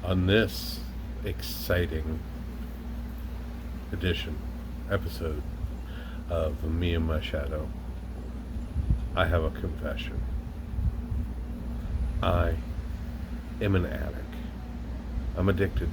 On this exciting episode of Me and My Shadow, I have a confession. I am an addict. I'm addicted.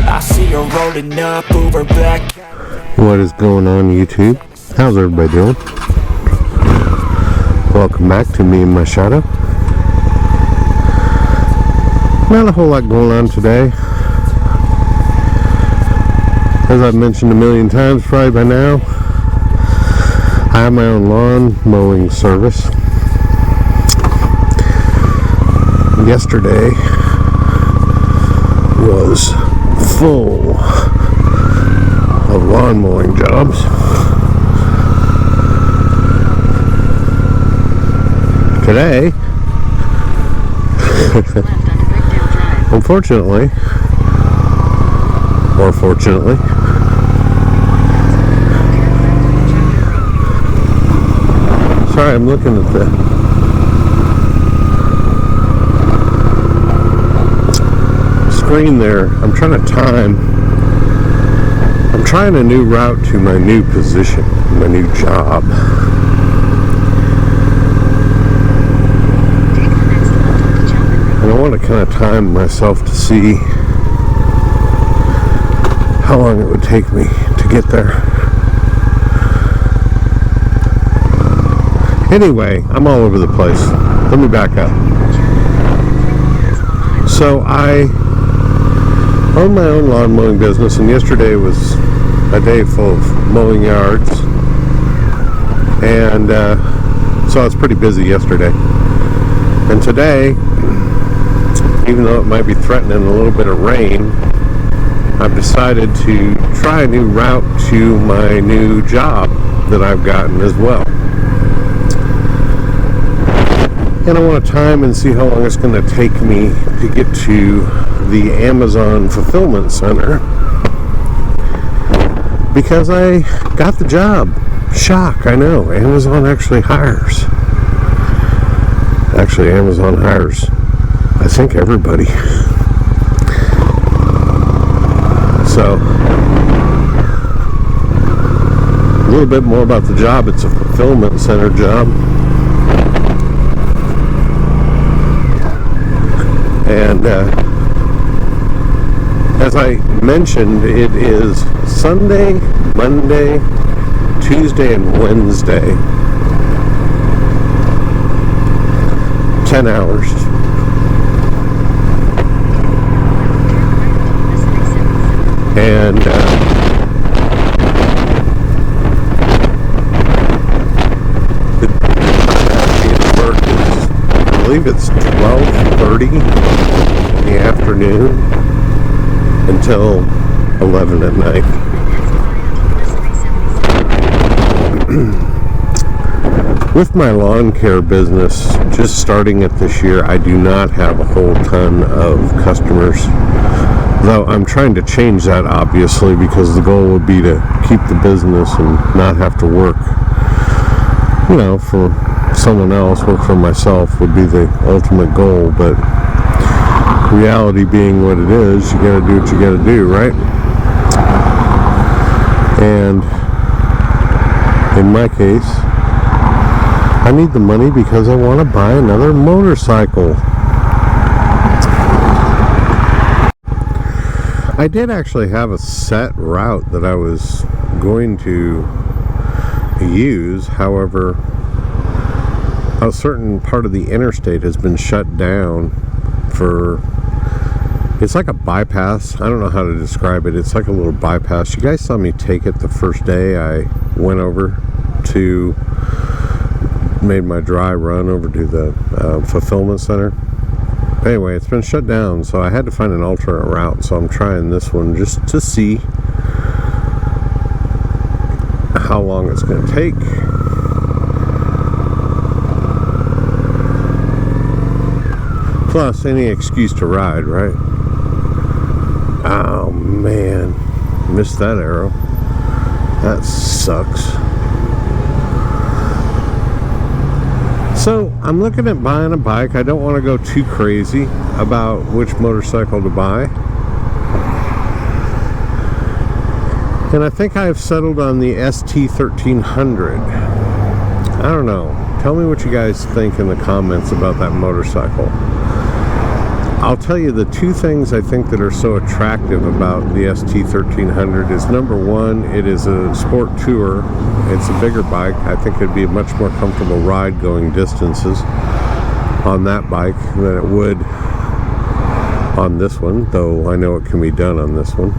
I see you rolling up over black. What is going on, YouTube? How's everybody doing? Welcome back to Me and My Shadow. Not a whole lot going on today. As I've mentioned a million times probably by now, I have my own lawn mowing service. Yesterday was full of lawn mowing jobs. Today, unfortunately, or fortunately, sorry, I'm looking at the screen there. I'm trying to time. I'm trying a new route to my new position, my new job. And I want to kind of time myself to see how long it would take me to get there. Anyway, I'm all over the place. Let me back up. So I own my own lawn mowing business, and yesterday was a day full of mowing yards, and so I was pretty busy yesterday. And today, even though it might be threatening a little bit of rain, I've decided to try a new route to my new job that I've gotten as well. And I want to time and see how long it's going to take me to get to the Amazon fulfillment center, because I got the job. Shock, I know. Amazon actually hires. Actually, Amazon hires, I think, everybody. So, a little bit more about the job. It's a fulfillment center job. And as I mentioned, it is Sunday, Monday, Tuesday, and Wednesday. 10 hours. And the time at work is, I believe it's 12:30 in the afternoon until 11 at night. With my lawn care business, just starting it this year, I do not have a whole ton of customers. Though I'm trying to change that, obviously, because the goal would be to keep the business and not have to work, for someone else. Work for myself would be the ultimate goal, but reality being what it is, you gotta do what you gotta do, right? And in my case, I need the money because I want to buy another motorcycle. I did actually have a set route that I was going to use. However, a certain part of the interstate has been shut down for, it's like a bypass. I don't know how to describe it. It's like a little bypass. You guys saw me take it the first day I went over to, made my dry run over to the fulfillment center. Anyway, it's been shut down, so I had to find an alternate route. So I'm trying this one just to see how long it's going to take. Plus, any excuse to ride, right? Oh man, missed that arrow. That sucks. So I'm looking at buying a bike. I don't want to go too crazy about which motorcycle to buy. And I think I've settled on the ST1300. I don't know. Tell me what you guys think in the comments about that motorcycle. I'll tell you the two things I think that are so attractive about the ST1300 is, number one, it is a sport tourer. It's a bigger bike. I think it'd be a much more comfortable ride going distances on that bike than it would on this one, though I know it can be done on this one.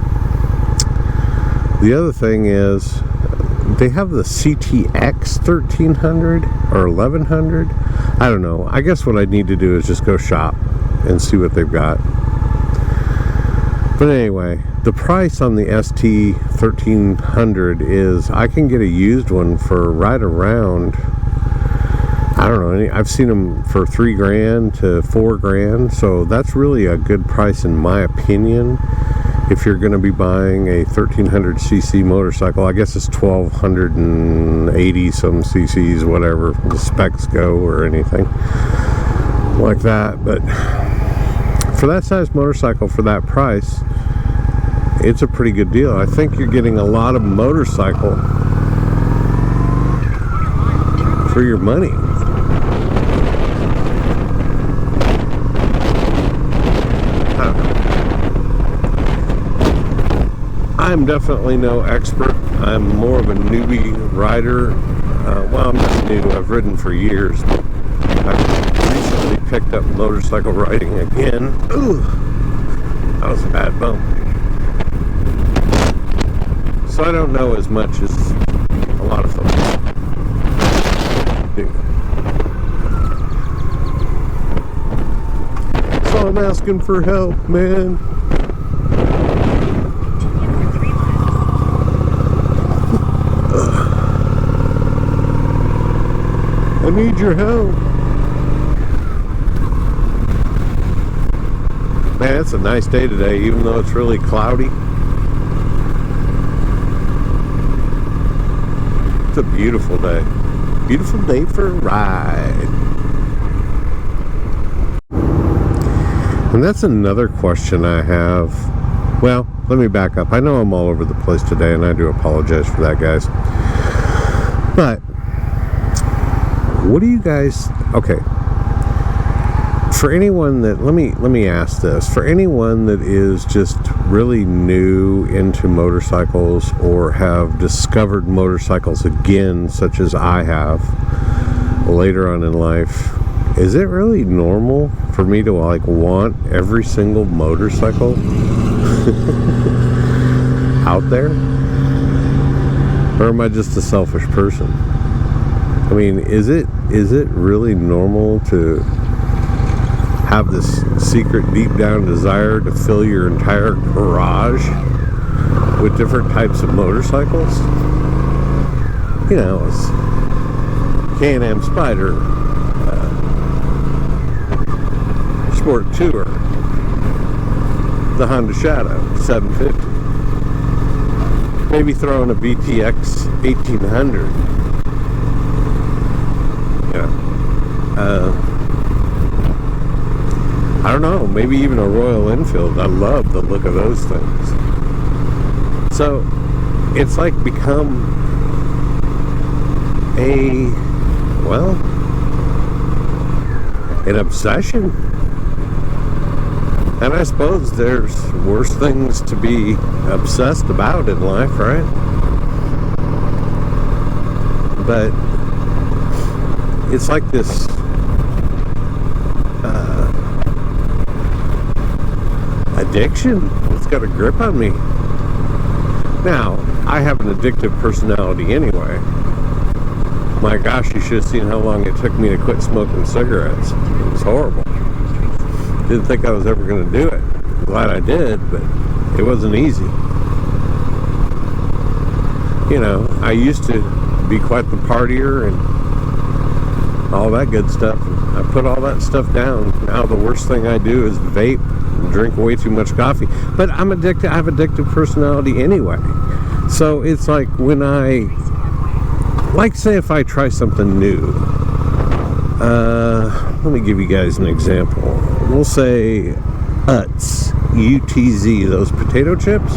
The other thing is they have the CTX 1300 or 1100. I don't know. I guess what I need to do is just go shop and see what they've got. But anyway, the price on the ST1300 is, I can get a used one for right around, I don't know, I've seen them for $3,000 to $4,000, so that's really a good price in my opinion. If you're going to be buying a 1300cc motorcycle, I guess it's 1280 some cc's, whatever the specs go or anything like that. But for that size motorcycle, for that price, it's a pretty good deal. I think you're getting a lot of motorcycle for your money. I'm definitely no expert. I'm more of a newbie rider. Well, I'm not new. I've ridden for years. I've recently picked up motorcycle riding again. Ooh, that was a bad bump. So I don't know as much as a lot of folks do. So I'm asking for help, man. I need your help. Man, it's a nice day today, even though it's really cloudy. It's a beautiful day. Beautiful day for a ride. And that's another question I have. Well, let me back up. I know I'm all over the place today, and I do apologize for that, guys. But what do you guys, okay, for anyone that, let me ask this, for anyone that is just really new into motorcycles or have discovered motorcycles again, such as I have later on in life, is it really normal for me to like want every single motorcycle out there? Or am I just a selfish person? I mean, is it really normal to have this secret deep down desire to fill your entire garage with different types of motorcycles? You know, it's Can-Am Spider, Sport Tour, the Honda Shadow 750, maybe throw in a BTX 1800. I don't know, maybe even a Royal Enfield. I love the look of those things. So it's like become an obsession. And I suppose there's worse things to be obsessed about in life, right? But it's like this addiction. It's got a grip on me. Now, I have an addictive personality anyway. My gosh, you should have seen how long it took me to quit smoking cigarettes. It was horrible. Didn't think I was ever going to do it. Glad I did, but it wasn't easy. You know, I used to be quite the partier and all that good stuff. I put all that stuff down. Now the worst thing I do is vape drink way too much coffee. But I'm addicted. I have addictive personality anyway. So it's like when say if I try something new. Let me give you guys an example. We'll say Utz, UTZ, those potato chips.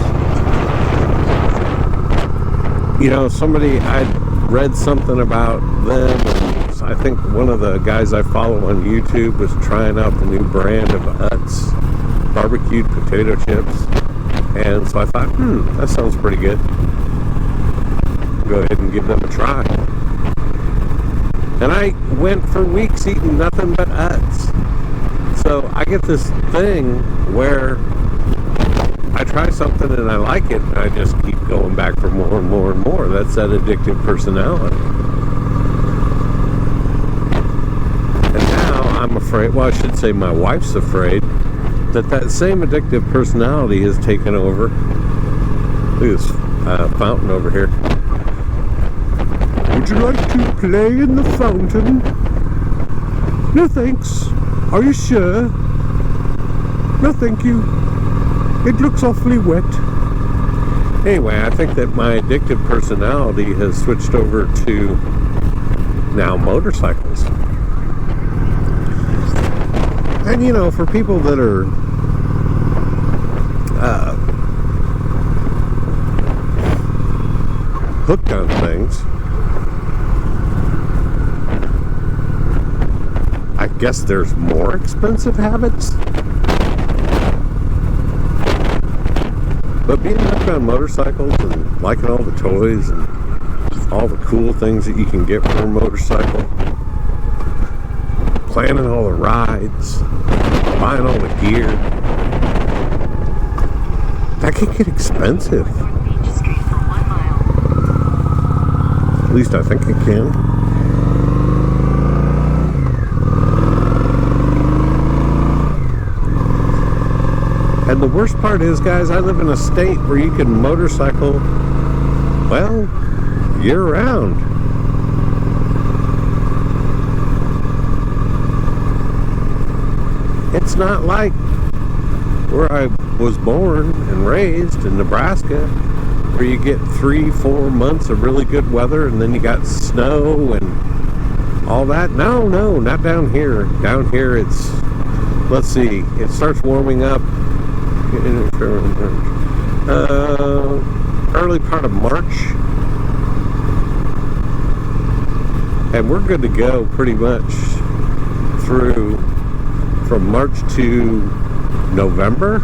You know, I read something about them, and I think one of the guys I follow on YouTube was trying out the new brand of Utz barbecued potato chips. And so I thought, that sounds pretty good. Go ahead and give them a try. And I went for weeks eating nothing but Utz. So I get this thing where I try something and I like it, and I just keep going back for more and more and more. That's that addictive personality. And now I'm afraid, well, I should say my wife's afraid, that same addictive personality has taken over. Look at this fountain over here. Would you like to play in the fountain? No thanks. Are you sure? No thank you. It looks awfully wet. Anyway, I think that my addictive personality has switched over to now motorcycles. And you know, for people that are hooked on things, I guess there's more expensive habits. But being hooked on motorcycles and liking all the toys and all the cool things that you can get from a motorcycle, planning all the rides, buying all the gear, that can get expensive. At least I think it can. And the worst part is, guys, I live in a state where you can motorcycle, well, year-round. It's not like where I was born and raised in Nebraska, where you get 3-4 months of really good weather and then you got snow and all that. No, not down here. Down here it's, let's see, it starts warming up early part of March, and we're good to go pretty much through from March to November,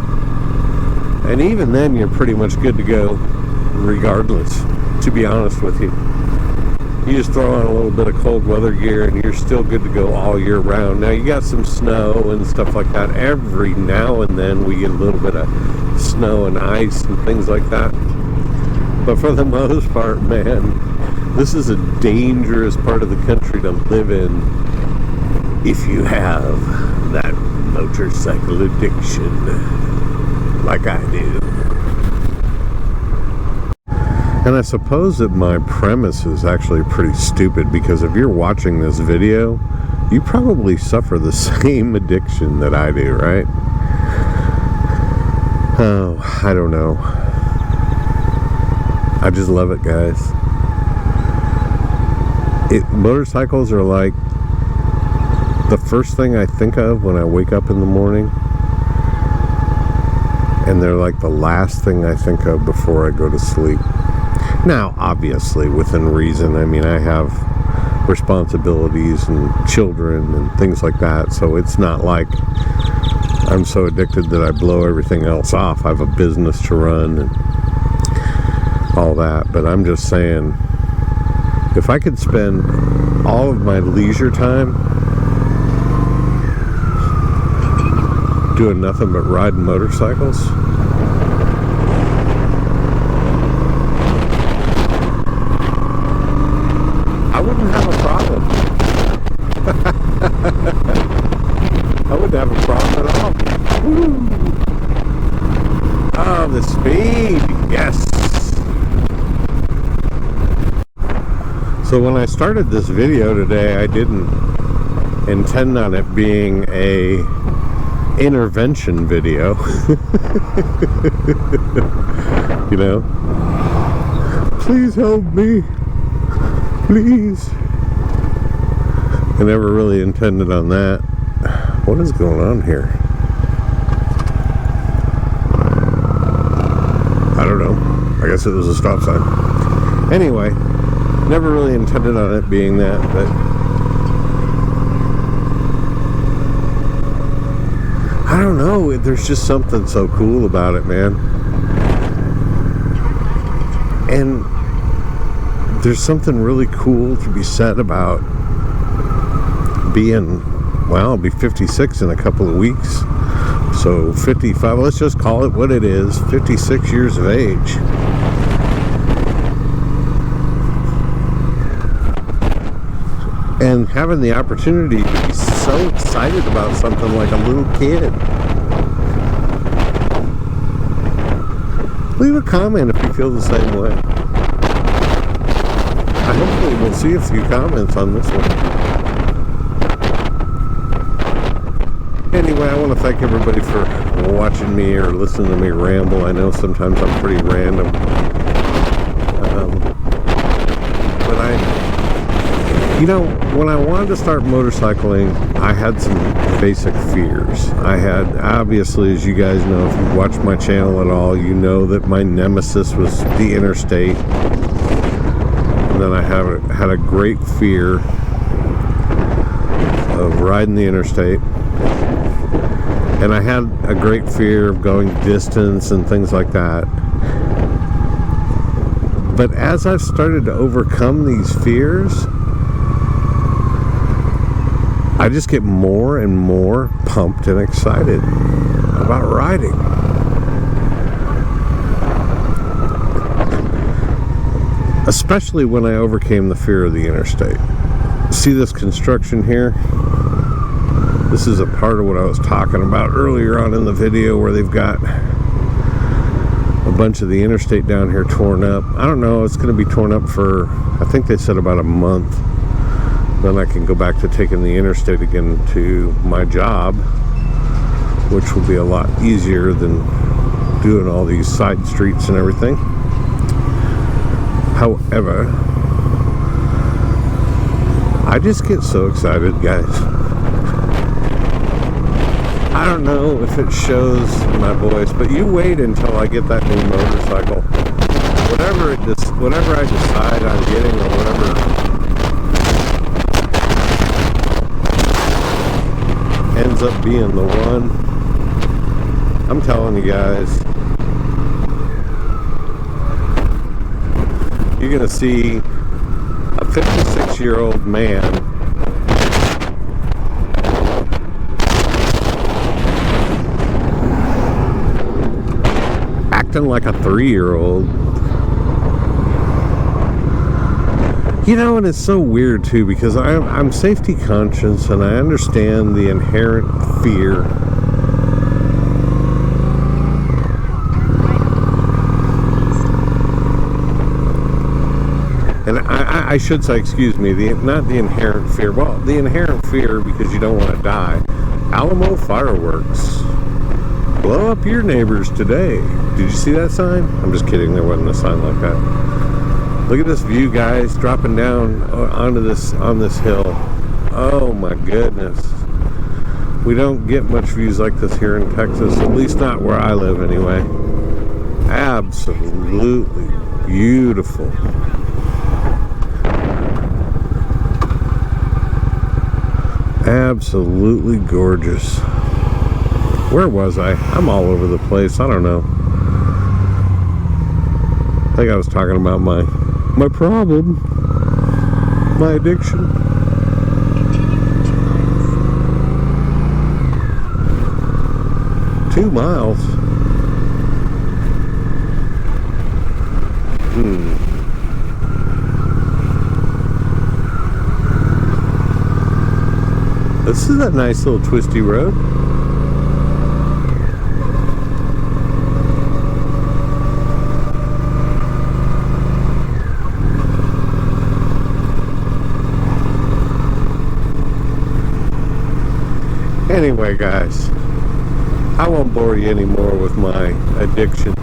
and even then you're pretty much good to go regardless, to be honest with you. You just throw on a little bit of cold weather gear and you're still good to go all year round. Now you got some snow and stuff like that. Every now and then we get a little bit of snow and ice and things like that. But for the most part, man, this is a dangerous part of the country to live in if you have that motorcycle addiction like I do. And I suppose that my premise is actually pretty stupid, because if you're watching this video, you probably suffer the same addiction that I do, right? Oh, I don't know. I just love it, guys. Motorcycles are like the first thing I think of when I wake up in the morning, and they're like the last thing I think of before I go to sleep. Now, obviously, within reason. I mean, I have responsibilities and children and things like that, so it's not like I'm so addicted that I blow everything else off. I have a business to run and all that, but I'm just saying, if I could spend all of my leisure time doing nothing but riding motorcycles, I wouldn't have a problem. I wouldn't have a problem at all. Woo. Oh, the speed, yes. So when I started this video today, I didn't intend on it being a intervention video. You know, please help me, please. I never really intended on that. What is going on here? I don't know. I guess it was a stop sign. Anyway, never really intended on it being that, but I don't know. There's just something so cool about it, man. And there's something really cool to be said about being, well, I'll be 56 in a couple of weeks. So 55, let's just call it what it is, 56 years of age. And having the opportunity to be so excited about something like a little kid. Leave a comment if you feel the same way. Hopefully we'll see a few comments on this one. Anyway, I want to thank everybody for watching me or listening to me ramble. I know sometimes I'm pretty random. But when I wanted to start motorcycling, I had some basic fears. I had, obviously, as you guys know, if you watch my channel at all, you know that my nemesis was the interstate. And then I had a great fear of riding the interstate. And I had a great fear of going distance and things like that. But as I've started to overcome these fears, I just get more and more pumped and excited about riding. Especially when I overcame the fear of the interstate. See this construction here? This is a part of what I was talking about earlier on in the video, where they've got a bunch of the interstate down here torn up. I don't know, it's going to be torn up for, I think they said about a month. Then I can go back to taking the interstate again to my job, which will be a lot easier than doing all these side streets and everything. However, I just get so excited, guys. I don't know if it shows in my voice, but you wait until I get that new motorcycle. Whatever I decide on getting, or whatever ends up being the one, I'm telling you guys, you're gonna see a 56-year-old man acting like a 3-year-old. You know, and it's so weird too, because I'm safety conscious and I understand the inherent fear. And I should say, excuse me, not the inherent fear. Well, the inherent fear because you don't want to die. Alamo fireworks. Blow up your neighbors today. Did you see that sign? I'm just kidding, there wasn't a sign like that. Look at this view, guys, dropping down on this hill. Oh my goodness. We don't get much views like this here in Texas, at least not where I live anyway. Absolutely beautiful. Absolutely gorgeous. Where was I? I'm all over the place. I don't know. I think I was talking about my problem, my addiction. $2 miles. This is a nice little twisty road. Anyway, guys, I won't bore you anymore with my addiction.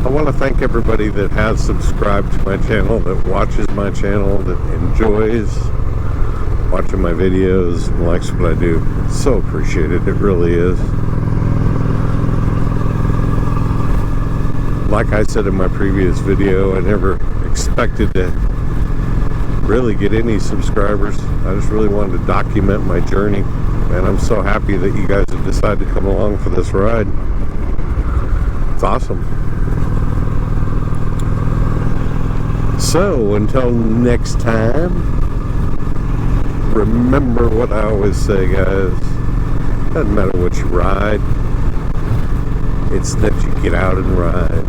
I want to thank everybody that has subscribed to my channel, that watches my channel, that enjoys watching my videos and likes what I do. So appreciated, it really is. Like I said in my previous video, I never expected to really get any subscribers. I just really wanted to document my journey, and I'm so happy that you guys have decided to come along for this ride. It's awesome. So until next time, remember what I always say, guys. Doesn't matter what you ride, it's that you get out and ride.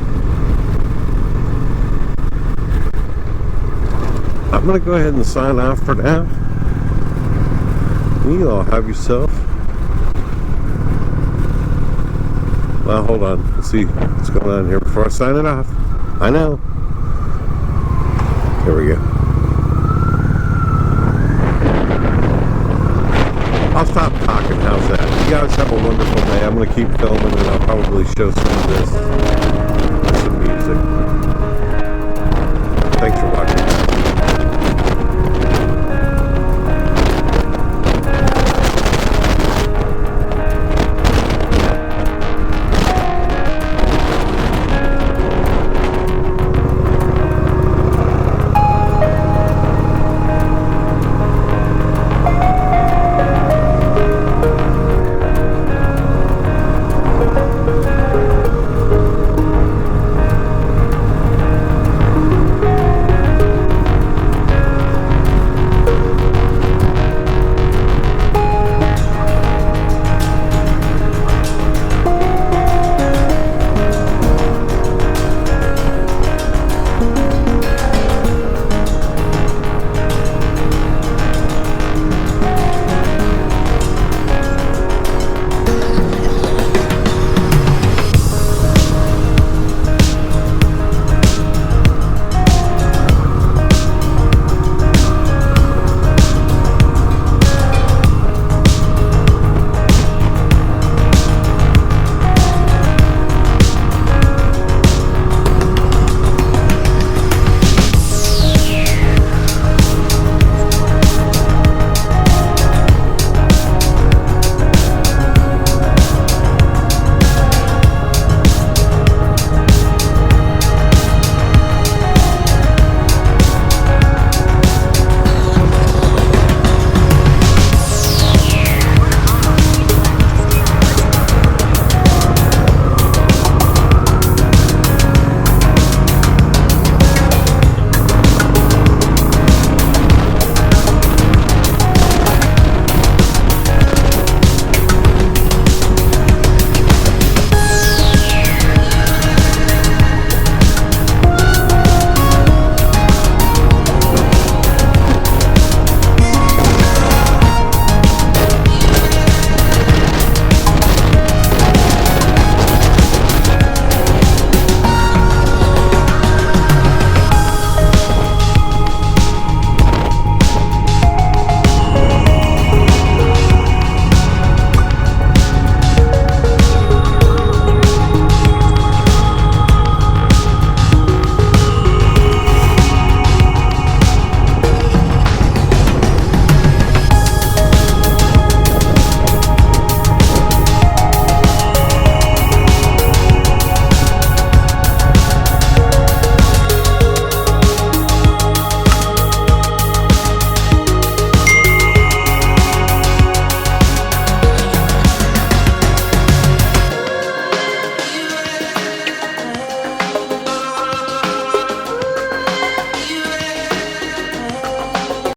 I'm going to go ahead and sign off for now. You all have yourself. Well, hold on. Let's see what's going on here before I sign it off. I know. There we go. I'll stop talking. How's that? You guys have a wonderful day. I'm going to keep filming and I'll probably show some of this